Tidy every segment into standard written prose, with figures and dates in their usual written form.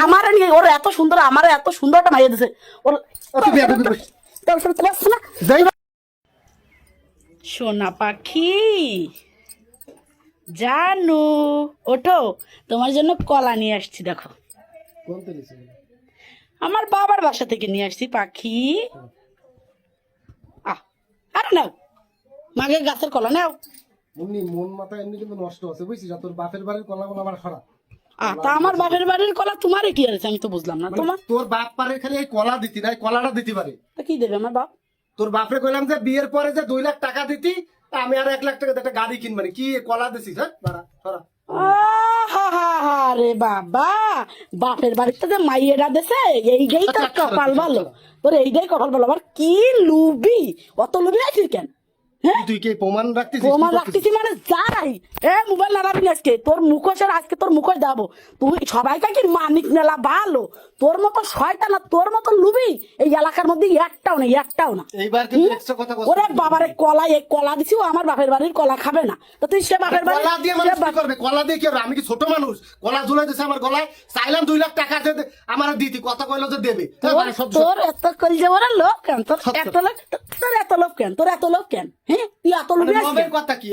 আমার নিয়ে ওর এত সুন্দর, আমার এত সুন্দর একটা মাইয়া দিছে ওর। সোনা পাখি জানু ওঠো, তোমার জন্য কলা নিয়ে আসছি। দেখো আমার বাবার বাসা থেকে নিয়ে আসছি পাখি। আরে নাও, মাগে গাছের কলা নাও। মন মাথা এমনি কিন্তু নষ্ট আছে, বুঝছিস? তোর বাপের বাড়ির কলা বলা আমার খারাপ। তা আমার বাপের বাড়ির কলা তোমারে কি আছে আমি তো বুঝলাম না। তোমার তোর বাপ পারে খালি এই কলা দিতি না, কলাটা দিতে পারে। তা কি দেবে আমার বাপ? তোর বাপরে কইলাম যে বিয়ের পরে যে 2 লাখ টাকা দিতি, আমি আর 1 লাখ টাকা একটা গাড়ি কিনবানি, কি কলা দিছিস? হ্যাঁ রে বাবা, বাপের বাড়িতে যে মাইয়েরা দেশে এইটাই তোর কপাল ভালো, তোর এইটাই কপাল ভালো। আবার কি লুবি, অত লুবি আছিস কেন? তুই কি প্রমাণ রাখতিস? প্রমাণ রাখতেছি মানে যাই মোবাইল নাড়াবি আজকে, তোর মুখোশের আজকে তোর মুখোশ যাবো। তুই সবাইকে কি মানিক মেলা ভালো, তোর মতো শয়তান না, তোর মতো লুবি এই এলাকার মধ্যে একটাও না, একটাও না। এইবার কিন্তু এক্সট্রা কথা বল। ওরে বাবারে কলা, এই কলা দিছি, ও আমার বাপের বাড়ির কলা খাবে না। তো তুই সে বাপের বাড়ি কলা দিয়ে মানুষ কি করবে? কলা দিয়ে কি হবে? আমি কি ছোট মানুষ? কলা ঝুলাই দিছে আমার গলায়, চাইলাম 2 লাখ টাকা দে, আমার দিতি, কথা কইলো যে দেবে। তোর এত কল যাওয়ার লোক কেন? তোর এত লোক, তোর এত লোক কেন? তোর এত লোক কেন? হ্যাঁ, তুই এত লোক কথা কি?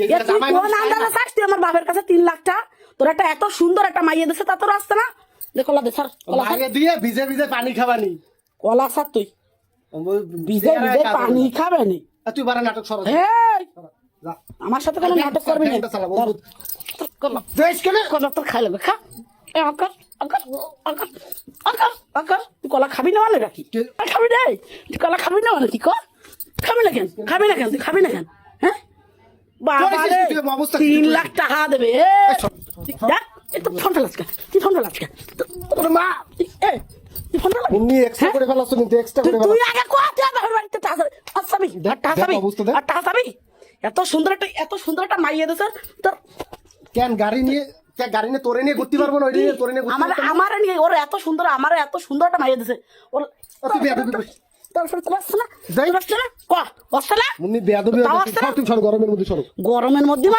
তুই আমার বাপের কাছে 3 লাখ টাকা, তোর একটা এত সুন্দর একটা মাইয়ে দিছে, তা তোর আসছে না? কলা দে স্যার, কলা দিয়ে ভিজে ভিজে পানি খাবানি। কলা স্যার তুই ভিজে ভিজে পানি খাবে নি? তুই বারা নাটক সর। আমার সাথে কোনো নাটক করবি না। কলা তোর খাই লাগবে, খা। তুই কলা খাবি না মানে রাখি? খাবি রে, তুই কলা খাবি না মানে কি কর? খাবি না কেন? খাবি না কেন? তুই খাবি না কেন? হ্যাঁ বাবা রে, 3 লাখ টাকা দেবে। ফোন ফেলাস কেন? তুই ফোন ফেলাস কেন? তোর মা তুই ফোন ফেলা এক্সট্রা করে ফেলাস, কিন্তু এক্সট্রা করে তুই আগে কোথা বাপের বাড়িতে টাকাবি? এত সুন্দর একটা মাইয়ে দিছে তোর। কেন গাড়ি নিয়ে তোরে নিয়ে ঘুরতে পারবো না? তোরে নিয়ে আমার নিয়ে ওর এত সুন্দর, আমার এত সুন্দর একটা মাইয়ে দিছে ওর। গরমের মধ্যে সরো, গরমের মধ্যে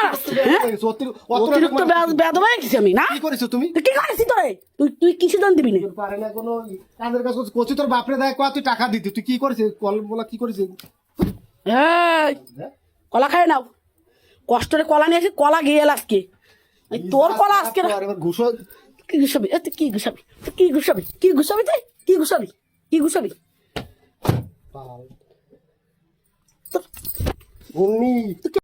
অতিরিক্ত বেদবা গেছি আমি না? কি করেছো তুমি? কি করেছি তোরে? তুই কিছু দান দিবি না? পারে না কোনো কাজের কাজ করছি। তোর বাপরে দেয় তুই টাকা দিতি, তুই কি করেছিস? কল বলা কি করেছিস? কলা খাই নাও, কষ্ট করে কলা নিয়ে আসি, কলা গিয়ে এল আজকে। তোর কলা আজকে কি ঘুষাবি? কি ঘুষাবি? কি ঘুষাবি? কি ঘুষাবি? তুই কি ঘুষাবি? কি ঘুষাবি? উনি